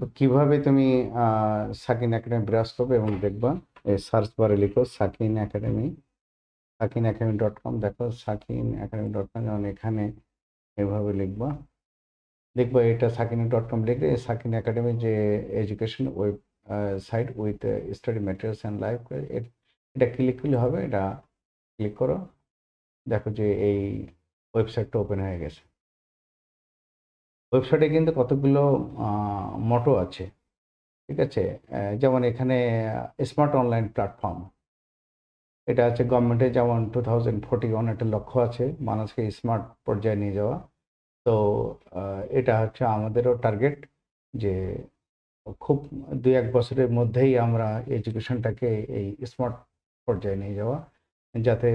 দেখো কিভাবে তুমি সাকিন একাডেমি ব্রাউজ করবে এবং দেখবা এই সার্চ বারে লিখো সাকিন একাডেমি, sakinacademy.com। দেখো sakinacademy.com, যেমন এখানে এভাবে লিখবা, দেখবা এটা sakin.com লিখলে সাকিন একাডেমি যে education website with study materials and live, এটা ক্লিক করলে হবে। এটা ক্লিক করো, দেখো যে এই ওয়েবসাইটটা ওপেন হয়ে গেছে। ওয়েবসাইটে কিন্তু কতগুলো মটো আছে, ঠিক আছে। যেমন এখানে স্মার্ট অনলাইন প্ল্যাটফর্ম, এটা আছে গভর্নমেন্টের যেমন 2041 একটা লক্ষ্য আছে মানুষকে স্মার্ট পর্যায়ে নিয়ে যাওয়া। তো এটা হচ্ছে আমাদেরও টার্গেট যে খুব 2-1 বছরের মধ্যেই আমরা এডুকেশনটাকে এই স্মার্ট পর্যায়ে নিয়ে যাওয়া, যাতে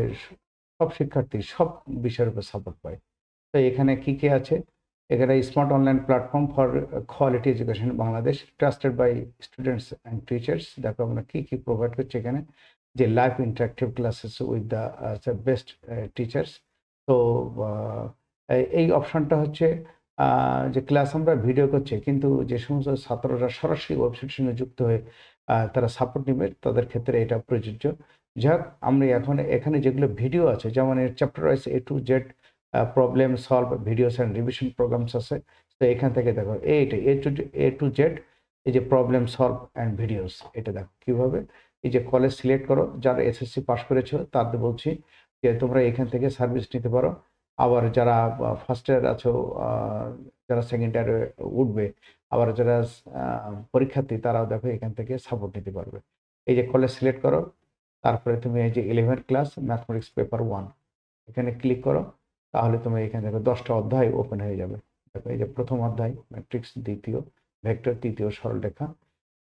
সব শিক্ষার্থী সব বিষয়ের উপর সাপোর্ট পায়। তো এখানে কি কি আছে, এখানে smart online platform for quality education Bangladesh, trusted by students and teachers. দেখো আমরা কি কি প্রোভাইড করছি এখানে, যে live interactive classes with the best teachers. তো এই অপশনটা হচ্ছে যে ক্লাস আমরা ভিডিও করছি, কিন্তু যে সমস্ত ছাত্ররা সরাসরি ওয়েবসাইটের সঙ্গে যুক্ত হয়ে তারা সাপোর্ট নেবে তাদের ক্ষেত্রে এটা প্রযোজ্য। যাক, আমরা এখন এখানে যেগুলো ভিডিও আছে, যেমন এর chapter wise A to Z problem solve videos and revision programs আছে। তো এখান থেকে দেখো এইটা A to Z, এই যে প্রবলেম সলভ অ্যান্ড ভিডিওস, এটা দেখো কীভাবে। এই যে কলেজ সিলেক্ট করো, যারা SSC পাস করেছো তাদের বলছি যে তোমরা এখান থেকে সার্ভিস নিতে পারো। আবার যারা ফার্স্ট ইয়ার আছো, যারা সেকেন্ড ইয়ারে উঠবে, আবার যারা পরীক্ষার্থী, তারাও দেখো এখান থেকে সাপোর্ট নিতে পারবে। এই যে কলেজ সিলেক্ট করো, তারপরে তুমি এই যে 11 ক্লাস ম্যাথমেটিক্স পেপার 1 এখানে ক্লিক করো, তাহলে তুমি এখানে দেখো 10টা অধ্যায় ওপেন হয়ে যাবে। দেখো এই যে প্রথম অধ্যায় ম্যাট্রিক্স, দ্বিতীয় ভেক্টর, তৃতীয় সরলরেখা,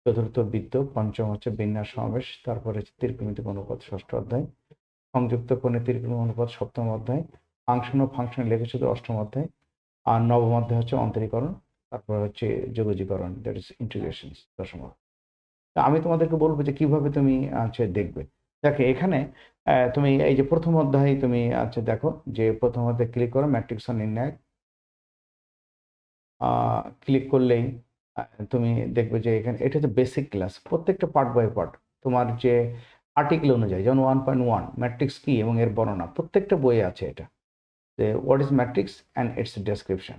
চতুর্থ বৃত্ত, পঞ্চম হচ্ছে বিন্যাস সমাবেশ, তারপরে হচ্ছে ত্রিকোণমিতিক অনুপাত ষষ্ঠ অধ্যায়, সংযুক্ত কোণে ত্রিকোণ অনুপাত সপ্তম অধ্যায়, ফাংশন ও ফাংশন লেখচিত্র অষ্টম অধ্যায়, আর নবম অধ্যায় হচ্ছে অন্তরীকরণ, তারপর হচ্ছে যোগজীকরণ, দ্যাট ইজ ইন্টিগ্রেশন দশম অধ্যায়। আমি তোমাদেরকে বলবো যে কিভাবে তুমি দেখবে। দেখো এখানে তুমি এই যে প্রথম অধ্যায় তুমি দেখো যে প্রথম অধ্যায় ক্লিক করো, ম্যাট্রিক্স নির্ণায়ক। ক্লিক করলেই তুমি দেখবে যে এখানে এটা হচ্ছে বেসিক ক্লাস, প্রত্যেকটা পার্ট বাই পার্ট তোমার যে আর্টিকেল অনুযায়ী, যেমন 1.1 ম্যাট্রিক্স কি এবং এর বর্ণনা, প্রত্যেকটা বইয়ে আছে এটা, যে what is matrix and it's description.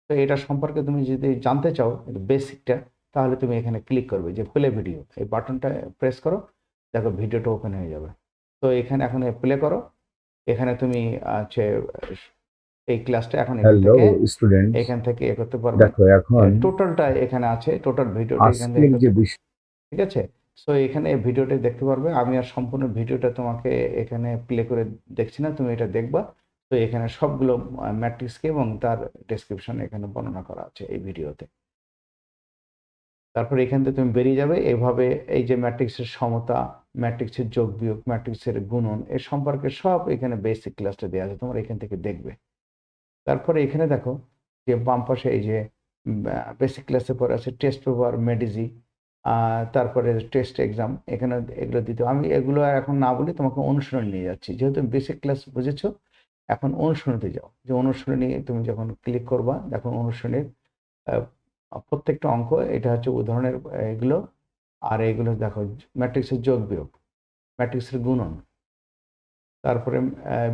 তো এটা সম্পর্কে তুমি যদি জানতে চাও বেসিকটা, তাহলে তুমি এখানে ক্লিক করবে যে প্লে ভিডিও, এই বাটনটা প্রেস করো, দেখো ভিডিওটা ওপেন হয়ে যাবে। তো এখানে এখন প্লে করো, এখানে তুমি আছে এই ক্লাসটা এখন হ্যালো স্টুডেন্টস, এখান থেকে এ করতে পারবে। দেখো এখন টোটালটা এখানে আছে, টোটাল ভিডিওটা এখান থেকে আজকের যে বিষয়, ঠিক আছে। সো এখানে ভিডিওটা দেখতে পারবে। আমি আর সম্পূর্ণ ভিডিওটা তোমাকে এখানে প্লে করে দেখছি না, তুমি এটা দেখবা। তো এখানে সবগুলো ম্যাট্রিক্সকে এবং তার ডেসক্রিপশন এখানে বর্ণনা করা আছে এই ভিডিওতে। তারপর এখান থেকে তুমি বেরিয়ে যাবে। এভাবে এই যে ম্যাট্রিক্সের সমতা, ম্যাট্রিক্সের যোগ বিয়োগ, ম্যাট্রিক্সের গুণন, এর সম্পর্কে সব এখানে বেসিক ক্লাসটা দেওয়া আছে, তোমরা এখান থেকে দেখবে। তারপরে এখানে দেখো যে বাম পাশে এই যে বেসিক ক্লাসের পর আছে টেস্ট পেপার, মেডিজি, তারপরে টেস্ট এক্সাম, এখানে এগুলো দিতে আমি এগুলো এখন না বলে তোমাকে অনুশীলন নিয়ে যাচ্ছি, যেহেতু বেসিক ক্লাস বুঝেছো। এখন অনুশীলনীতে যাও, যে অনুশীলনী তুমি যখন ক্লিক করবা, দেখো অনুশীলনীর প্রত্যেকটা অঙ্ক, এটা হচ্ছে উদাহরণের এগুলো। আর এগুলো দেখো ম্যাট্রিক্সের যোগ বিয়োগ, ম্যাট্রিক্সের গুণন, তারপরে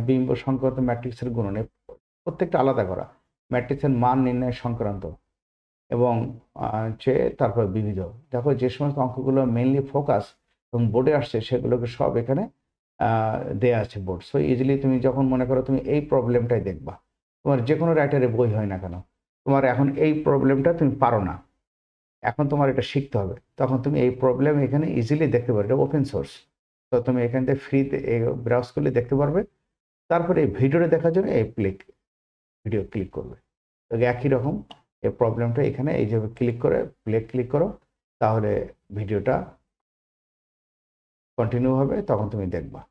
বিম্ব সংক্রান্ত ম্যাট্রিক্সের গুণন, প্রত্যেকটা আলাদা করা, ম্যাট্রিক্সের মান নির্ণয় সংক্রান্ত, এবং হচ্ছে তারপর বিবিধ। দেখো যে সমস্ত অঙ্কগুলো মেইনলি ফোকাস এবং বোর্ডে আসছে, সেগুলোকে সব এখানে দেয়া আছে বোর্ড। সো ইজিলি তুমি যখন মনে করো তুমি এই প্রবলেমটাই দেখবা, তোমার যে কোনো রাইটারের বই হয় না কেন, তোমার এখন এই প্রবলেমটা তুমি পারো না, এখন তোমার এটা শিখতে হবে, তখন তুমি এই প্রবলেম এখানে ইজিলি দেখতে পারো, এটা ওপেন সোর্স। তো তুমি এখান থেকে ফ্রিতে ব্রাউজ করলে দেখতে পারবে। তারপরে এই ভিডিওটা দেখার জন্য এই ভিডিও ক্লিক করবে। তো একই রকম এই প্রবলেমটা এখানে এই যে ক্লিক করে ক্লিক করো, তাহলে ভিডিওটা কন্টিনিউ হবে, তখন তুমি দেখবা।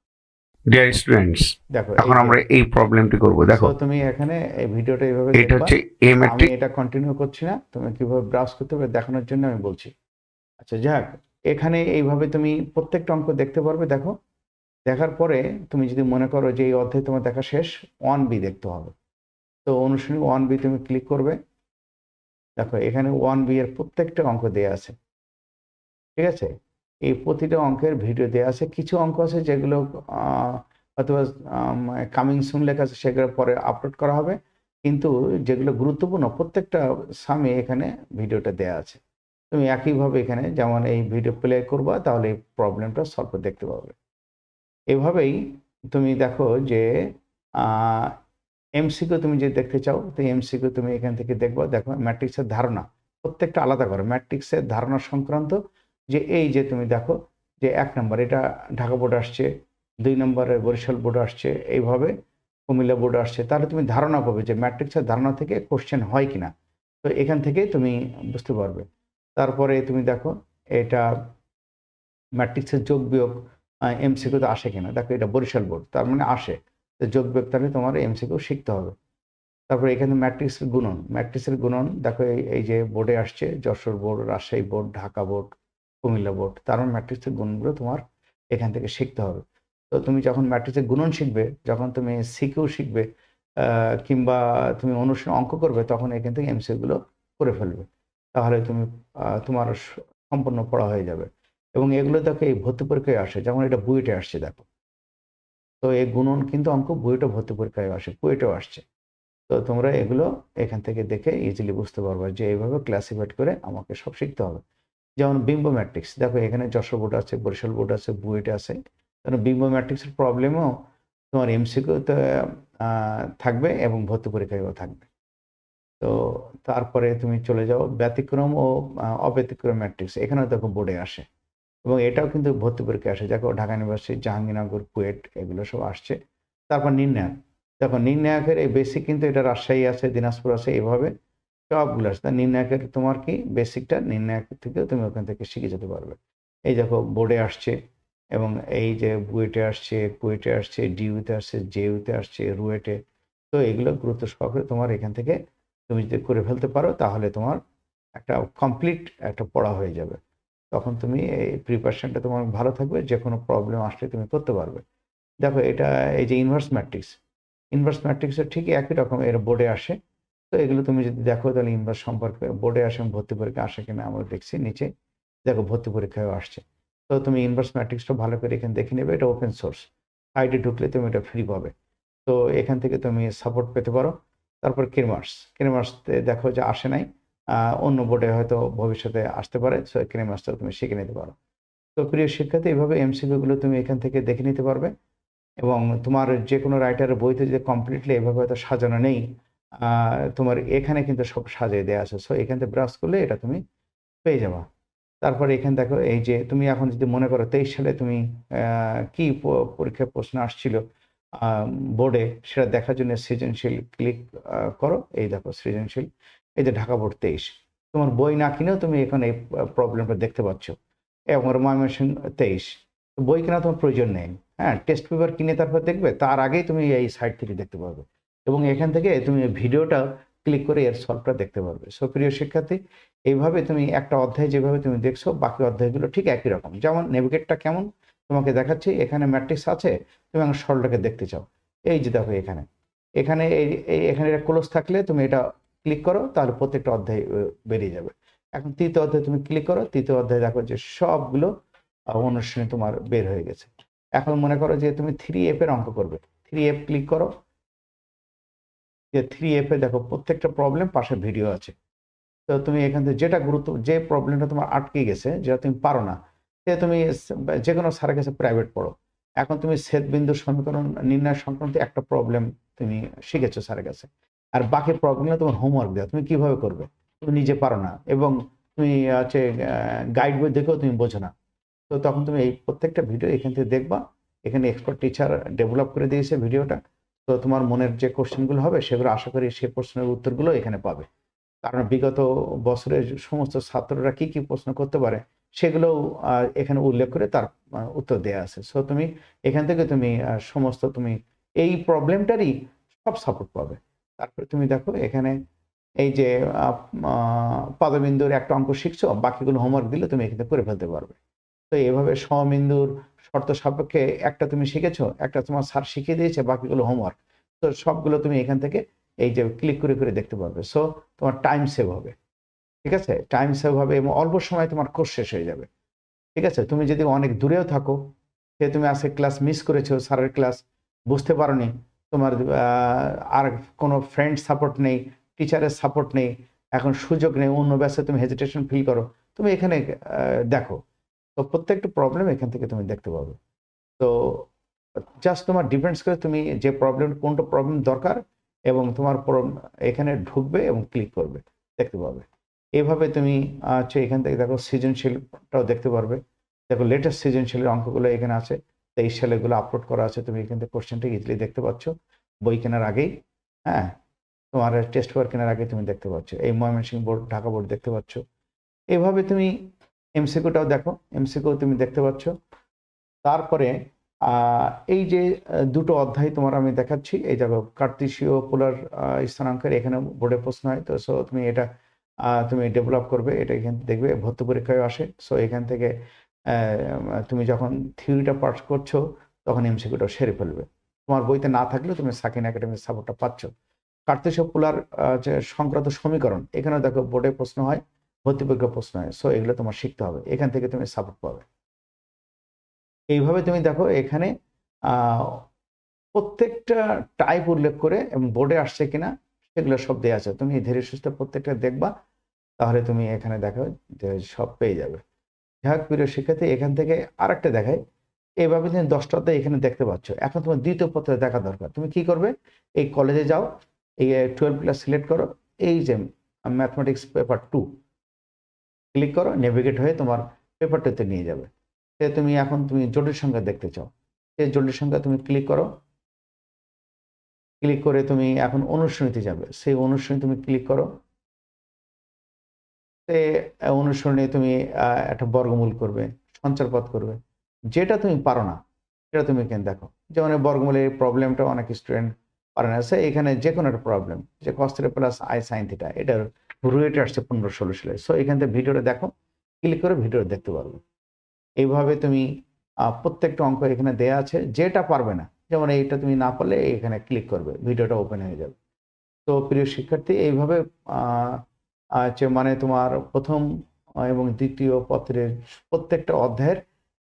ডিয়ার স্টুডেন্টস, দেখো এখন আমরা এই প্রবলেমটি করব। দেখো তুমি এখানে এই ভিডিওটা এইভাবে এটা দেখবা। হচ্ছে এ আমি ম্যাট্রিক্স। এটা কন্টিনিউ করছি না, তুমি কিভাবে ব্রাউজ করতে হবে দেখানোর জন্য আমি বলছি। আচ্ছা যাক, এখানে এইভাবে তুমি প্রত্যেকটা অঙ্ক দেখতে পারবে। দেখো দেখার পরে তুমি যদি মনে করো যে এই অধ্যায় তোমার দেখা শেষ, 1B দেখতে হবে, তো অনুশীলনী 1B তুমি ক্লিক করবে। দেখো এখানে 1B এর প্রত্যেকটা অঙ্ক দেয়া আছে, ঠিক আছে? এই প্রতিটা অঙ্কের ভিডিও দেয়া আছে। কিছু অঙ্ক আছে যেগুলো হয়তোবা কামিং সুন লেখা আছে, সেগুলো পরে আপলোড করা হবে। কিন্তু যেগুলো গুরুত্বপূর্ণ প্রত্যেকটা সামে এখানে ভিডিওটা দেয়া আছে। তুমি একইভাবে এখানে যেমন এই ভিডিও প্লে করবা, তাহলে এই প্রবলেমটা সলভ করে দেখতে পাবে। এভাবেই তুমি দেখো যে এমসিকিউ তুমি যদি দেখতে চাও, তো এমসিকিউ তুমি এখান থেকে দেখবা। দেখো ম্যাট্রিক্সের ধারণা প্রত্যেকটা আলাদা করো। ম্যাট্রিক্সের ধারণা সংক্রান্ত যে এই যে তুমি দেখো যে 1 নম্বর এটা ঢাকা বোর্ড আসছে, 2 নম্বরে বরিশাল বোর্ড আসছে, এইভাবে কুমিল্লা বোর্ড আসছে। তাহলে তুমি ধারণা পাবে যে ম্যাট্রিক্সের ধারণা থেকে কোশ্চেন হয় কিনা। তো এখান থেকেই তুমি বুঝতে পারবে। তারপরে তুমি দেখো এটা ম্যাট্রিক্সের যোগ বিয়োগ এমসিকিউতে আসে কিনা। দেখো এটা বরিশাল বোর্ড, তার মানে আসে। তো যোগ বিয়োগ তাহলে তোমার এমসিকিউ শিখতে হবে। তারপরে এখানে ম্যাট্রিক্সের গুণন, ম্যাট্রিক্সের গুণন দেখো এই যে বোর্ডে আসছে Jessore board, Rajshahi board, Dhaka board, Comilla board. তার মানে ম্যাট্রিক্সের গুণনগুলো তোমার এখান থেকে শিখতে হবে। তো তুমি যখন ম্যাট্রিক্সের গুণন শিখবে, যখন তুমি সিকিউ শিখবে, কিংবা তুমি অনুশীলন অঙ্ক করবে, তখন এখান থেকে এমসিকিউগুলো করে ফেলবে। তাহলে তুমি তোমার সম্পূর্ণ পড়া হয়ে যাবে। এবং এগুলো দেখো এই ভর্তি পরীক্ষায় আসে, যেমন এটা বুয়েটে আসছে দেখো। তো এই গুণন কিন্তু অঙ্ক বুয়েটে ভর্তি পরীক্ষায় আসে, কুয়েটেও আসছে। তো তোমরা এগুলো এখান থেকে দেখে ইজিলি বুঝতে পারবে যে এইভাবে ক্লাসিফাইড করে আমাকে সব শিখতে হবে। যেমন বিম্ব ম্যাট্রিক্স দেখো এখানে যশোর বোর্ড আছে, বরিশাল বোর্ড আছে, বুয়েট আছে। কারণ বিম্ব ম্যাট্রিক্সের প্রবলেমও তোমার এমসিকিউতে থাকবে এবং ভর্তি পরীক্ষায়ও থাকবে। তো তারপরে তুমি চলে যাও ব্যতিক্রম ও অব্যতিক্রম ম্যাট্রিক্স, এখানেও দেখো বোর্ডে আসে এবং এটাও কিন্তু ভর্তি পরীক্ষায় আসে। দেখো ঢাকা ইউনিভার্সিটি, জাহাঙ্গীরনগর, কুয়েট এগুলো সব আসছে। তারপর নির্ণায়ক, দেখো নির্ণায়কের এই বেসিক কিন্তু এটা রাজশাহী আছে, দিনাজপুর আছে, এভাবে সবগুলো আছে। তা নির্ণায়কের তোমার কি বেসিকটা নির্ণায়ক থেকেও তুমি ওখান থেকে শিখে যেতে পারবে। এই দেখো বোর্ডে আসছে এবং এই যে বুয়েটে আসছে, কুয়েটে আসছে, ডিইউতে আসছে, জেইউতে আসছে, রুয়েটে। তো এগুলো গুরুত্ব সহকারে তোমার এখান থেকে তুমি যদি করে ফেলতে পারো, তাহলে তোমার একটা কমপ্লিট একটা পড়া হয়ে যাবে। তখন তুমি এই প্রিপারেশনটা তোমার ভালো থাকবে, যে কোনো প্রবলেম আসলে তুমি করতে পারবে। দেখো এটা এই যে ইনভার্স ম্যাট্রিক্স, ইনভার্স ম্যাট্রিক্সের ঠিক একই রকম এর বোর্ডে আসে। তো এগুলো তুমি যদি দেখো তাহলে ইনভার্স সম্পর্কে বোর্ডে আসে, ভর্তি পরীক্ষা আসে কিনা আমরা দেখছি নিচে। দেখো ভর্তি পরীক্ষায়ও আসছে। তো তুমি ইনভার্স ম্যাট্রিক্সটা ভালো করে এখানে দেখে নেবে। এটা ওপেন সোর্স, সাইটে ঢুকলে তুমি এটা ফ্রি পাবে। তো এখান থেকে তুমি সাপোর্ট পেতে পারো। তারপর ক্রেমার্স, ক্রেমার্সতে দেখো যে আসে নাই, অন্য বোর্ডে হয়তো ভবিষ্যতে আসতে পারে। সো ক্রেমার্সটা তুমি শিখে নিতে পারো। তো প্রিয় শিক্ষার্থী, এইভাবে এমসিকিউ গুলো তুমি এখান থেকে দেখে নিতে পারবে। এবং তোমার যে কোনো রাইটারের বইতে যদি কমপ্লিটলি এভাবে হয়তো সাজানো নেই, তোমার এখানে কিন্তু সব সাজিয়ে দেওয়া আছে। সো এখান থেকে ব্রাউজ করলে এটা তুমি পেয়ে যাবা। তারপরে এখানে দেখো এই যে তুমি এখন যদি মনে করো 23 সালে তুমি কি পরীক্ষায় প্রশ্ন আসছিল বোর্ডে, সেটা দেখার জন্য সৃজনশীল ক্লিক করো। এই দেখো সৃজনশীল, এই যে ঢাকা বোর্ড 23। তোমার বই না কিনেও তুমি এখানে এই প্রবলেমটা দেখতে পাচ্ছ। এবং ময়মনসিংহ 23, বই কেনা তোমার প্রয়োজন নেই। হ্যাঁ, টেস্ট পেপার কিনে তারপর দেখবে, তার আগেই তুমি এই সাইট থেকে দেখতে পারবে এবং এখান থেকে তুমি ভিডিওটা ক্লিক করে এর সলভটা দেখতে পারবে। সো প্রিয় শিক্ষার্থী, এইভাবে তুমি একটা অধ্যায় যেভাবে তুমি দেখছো, বাকি অধ্যায়গুলো ঠিক একই রকম। যেমন নেভিগেটটা কেমন তোমাকে দেখাচ্ছি, এখানে ম্যাট্রিক্স আছে, তুমি এখন সরলটাকে দেখতে চাও। এই যে দেখো এখানে, এখানে এখানে এটা ক্লোজ থাকলে তুমি এটা ক্লিক করো, তাহলে প্রত্যেকটা অধ্যায় বেরিয়ে যাবে। এখন তৃতীয় অধ্যায় তুমি ক্লিক করো, তৃতীয় অধ্যায় দেখো যে সবগুলো অনুশীলনী তোমার বের হয়ে গেছে। এখন মনে করো যে তুমি 3F এর অঙ্ক করবে, 3F ক্লিক করো। যে 3F এ দেখো প্রত্যেকটা প্রবলেম পাশে ভিডিও আছে। তো তুমি এখান থেকে যেটা যে প্রবলেমটা তোমার আটকে গেছে, যেটা তুমি পারো না, সে তুমি যে কোনো স্যারের কাছে প্রাইভেট পড়ো। এখন তুমি ছেদ বিন্দুর সমীকরণ নির্ণয় সংক্রান্ত একটা প্রবলেম তুমি শিখেছো স্যারের কাছে, আর বাকি প্রবলেমে তোমার হোমওয়ার্ক দেওয়া, তুমি কিভাবে করবে, তুমি নিজে পারো না এবং তুমি হচ্ছে গাইড বই দেখেও তুমি বোঝো না। তো তখন তুমি এই প্রত্যেকটা ভিডিও এখান থেকে দেখবা। এখানে এক্সপার্ট টিচার ডেভেলপ করে দিয়েছে ভিডিওটা। তো তোমার মনের যে কোশ্চেনগুলো হবে, সেগুলো আশা করি সেই প্রশ্নের উত্তরগুলো এখানে পাবে। কারণ বিগত বছরের সমস্ত ছাত্ররা কি কি প্রশ্ন করতে পারে, সেগুলোও এখানে উল্লেখ করে তার উত্তর দেওয়া আছে। সো তুমি এখান থেকে তুমি সমস্ত তুমি এই প্রবলেমটারই সব সাপোর্ট পাবে। তারপরে তুমি দেখো এখানে এই যে পদবিন্দুর একটা অঙ্ক শিখছো, বাকিগুলো হোমওয়ার্ক দিলে তুমি এখানে করে ফেলতে পারবে। তো এভাবে সমবিন্দুর শর্ত সাপেক্ষে একটা তুমি শিখেছো, একটা তোমার স্যার শিখিয়ে দিয়েছে, বাকিগুলো হোমওয়ার্ক। তো সবগুলো তুমি এখান থেকে এই যে ক্লিক করে করে দেখতে পারবে। সো তোমার টাইম সেভ হবে। ঠিক আছে, টাইম সেভ হবে এবং অল্প সময় তোমার কোর্স শেষ হয়ে যাবে। ঠিক আছে, তুমি যদি অনেক দূরেও থাকো, সে তুমি আজকে ক্লাস মিস করেছো, স্যারের ক্লাস বুঝতে পারোনি, তোমার আর কোনো ফ্রেন্ড সাপোর্ট নেই, টিচারের সাপোর্ট নেই, এখন সুযোগ নেই, অন্য ব্যাচে তুমি হেজিটেশন ফিল করো, তুমি এখানে দেখো, তো প্রত্যেকটা প্রবলেম এখান থেকে তুমি দেখতে পাবে। তো জাস্ট তোমার ডিপেন্ডস করে তুমি যে প্রবলেম, কোনটা প্রবলেম দরকার, এবং তোমার এখানে ঢুকবে এবং ক্লিক করবে, দেখতে পাবে। এভাবে তুমি হচ্ছে এখান থেকে দেখো সৃজনশীলটাও দেখতে পারবে। দেখো লেটেস্ট সৃজনশীলের অঙ্কগুলো এখানে আছে, 23 সালেগুলো আপলোড করা আছে, তুমি এখান থেকে কোশ্চেনটা ইজিলি দেখতে পাচ্ছ বই কেনার আগেই। হ্যাঁ, তোমার টেস্ট পেপার কেনার আগে তুমি দেখতে পাচ্ছ, এই ময়মনসিংহ বোর্ড, ঢাকা বোর্ড দেখতে পাচ্ছ। এভাবে তুমি এমসিকিউটাও দেখো, এমসিকিউ তুমি দেখতে পাচ্ছ। তারপরে এই যে দুটো অধ্যায় তোমার আমি দেখাচ্ছি, এই দেখো কার্তেশীয় পোলার স্থানাঙ্কের এখানে বোর্ডে প্রশ্ন হয়, তো সো তুমি এটা তুমি ডেভেলপ করবে, এটা এখান থেকে দেখবে ভর্তি পরীক্ষায় আসে। সো এখান থেকে তুমি যখন থিওরিটা পাস করছো তখন এমসিকিউটা সেরে ফেলবে। তোমার বইতে না থাকলেও তুমি সাকিন একাডেমির সাপোর্টটা পাচ্ছ। কার্তেশীয় পোলার যে সংক্রান্ত সমীকরণ, এখানে দেখো বোর্ডে প্রশ্ন হয়, ভর্তি পরীক্ষা প্রশ্ন হয়। সো এগুলো তোমার শিখতে হবে, এখান থেকে তুমি সাপোর্ট পাবে। এইভাবে তুমি দেখো এখানে প্রত্যেকটা টাইপ উল্লেখ করে এবং বোর্ডে আসছে কিনা সেগুলো সব দেওয়া আছে, তুমি ধীরে সুস্থে প্রত্যেকটা দেখবা, তাহলে তুমি এখানে দেখো যে সব পেয়ে যাবে। যাই হোক প্রিয় শিক্ষার্থী, এখান থেকে আরেকটা দেখাই, এইভাবে তুমি 10টা অধ্যায় এখানে দেখতে পাচ্ছ। এখন তোমার দ্বিতীয় পত্র দেখা দরকার, তুমি কি করবে, এই কলেজে যাও, এই 12 প্লাস সিলেক্ট করো, এই যে ম্যাথমেটিক্স পেপার 2 ক্লিক করো, নেভিগেট হয়ে তোমার পেপার 2তে নিয়ে যাবে। সে তুমি এখন তুমি জটিল সংখ্যা দেখতে চাও, সেই জটিল সংখ্যা তুমি ক্লিক করো, ক্লিক করে তুমি এখন অনুশীলনীতে যাবে, সেই অনুশীলনী তুমি ক্লিক করো। সে অনুসরণে তুমি একটা বর্গমূল করবে, সঞ্চারপদ করবে, যেটা তুমি পারো না সেটা তুমি এখানে দেখো। যেমন বর্গমূলের প্রবলেমটা অনেক স্টুডেন্ট পারে না, সে এখানে যে কোনো একটা প্রবলেম, যে cos θ plus i sine theta, এটার রুয়েটে আসছে 15-16 সালে। সো এখান থেকে ভিডিওটা দেখো, ক্লিক করে ভিডিওটা দেখতে পারবে। এইভাবে তুমি প্রত্যেকটা অঙ্ক এখানে দেয়া আছে, যেটা পারবে না, যেমন এইটা তুমি না পারলে এখানে ক্লিক করবে, ভিডিওটা ওপেন হয়ে যাবে। তো প্রিয় শিক্ষার্থী, এইভাবে যে মানে তোমার প্রথম এবং দ্বিতীয় পত্রের প্রত্যেকটা অধ্যায়ের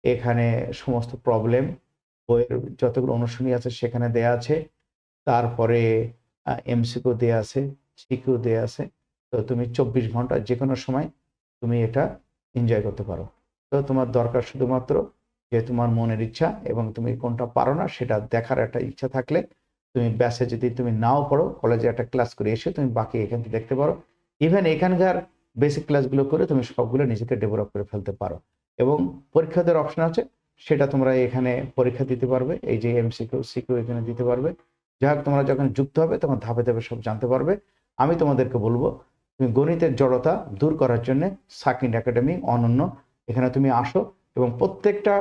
এখানে সমস্ত প্রবলেম, বইয়ের যতগুলো অনুশীলনী আছে সেখানে দেয়া আছে। তারপরে এমসিকিউ দেয়া আছে, সিকিউ দেয়া আছে। তো তুমি 24 ঘন্টা যে কোনো সময় তুমি এটা এনজয় করতে পারো। তো তোমার দরকার শুধুমাত্র যে তোমার মনের ইচ্ছা, এবং তুমি কোনটা পারো না সেটা দেখার একটা ইচ্ছা থাকলে, তুমি ব্যাসে যদি তুমি নাও পড়ো, কলেজে একটা ক্লাস করে এসে তুমি বাকি এখান থেকে দেখতে পারো। ইভেন এখানকার বেসিক ক্লাসগুলো করে তুমি সবগুলো নিজেকে ডেভেলপ করে ফেলতে পারো, এবং পরীক্ষা দেওয়ার অপশন আছে, সেটা তোমরা এখানে পরীক্ষা দিতে পারবে, এই যে এমসিকিউ সিকিউ এখানে দিতে পারবে। যাই হোক, তোমরা যখন যুক্ত হবে তখন ধাপে ধাপে সব জানতে পারবে। আমি তোমাদেরকে বলবো, তুমি গণিতের জড়তা দূর করার জন্য সাকিন একাডেমি অনন্য, এখানে তুমি আসো, এবং প্রত্যেকটা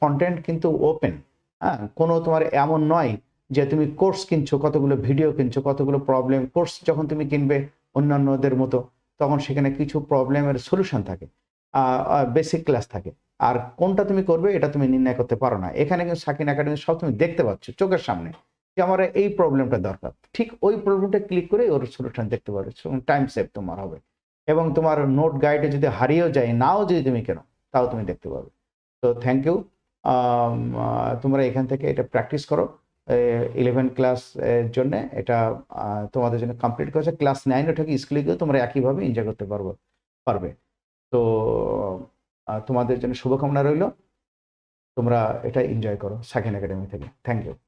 কন্টেন্ট কিন্তু ওপেন। হ্যাঁ, কোনো তোমার এমন নয় যে তুমি কোর্স কিনছো, কতগুলো ভিডিও কিনছো, কতগুলো প্রবলেম। কোর্স যখন তুমি কিনবে অন্যান্যদের মতো, তখন সেখানে কিছু প্রবলেমের সলিউশন থাকে, বেসিক ক্লাস থাকে, আর কোনটা তুমি করবে এটা তুমি নির্ণয় করতে পারো না। এখানে কিন্তু সাকিন একাডেমি সব তুমি দেখতে পাচ্ছ চোখের সামনে, যে আমার এই প্রবলেমটা দরকার, ঠিক ওই প্রবলেমটা ক্লিক করে ওর সলিউশন দেখতে পারো, টাইম সেভ তোমার হবে। এবং তোমার নোট গাইডে যদি হারিয়েও যায়, নাও যদি তুমি কেন, তাও তুমি দেখতে পাবে। তো থ্যাংক ইউ। তোমরা এখান থেকে এটা প্র্যাকটিস করো। 11 ক্লাস এর জন্য এটা তোমাদের জন্য কমপ্লিট করেছে। ক্লাস 9 থেকে স্কুলে গিয়েও তোমরা একইভাবে এনজয় করতে পারবে। তো তোমাদের জন্য শুভকামনা রইল, তোমরা এটা এনজয় করো সাকিন একাডেমি থেকে। Thank you.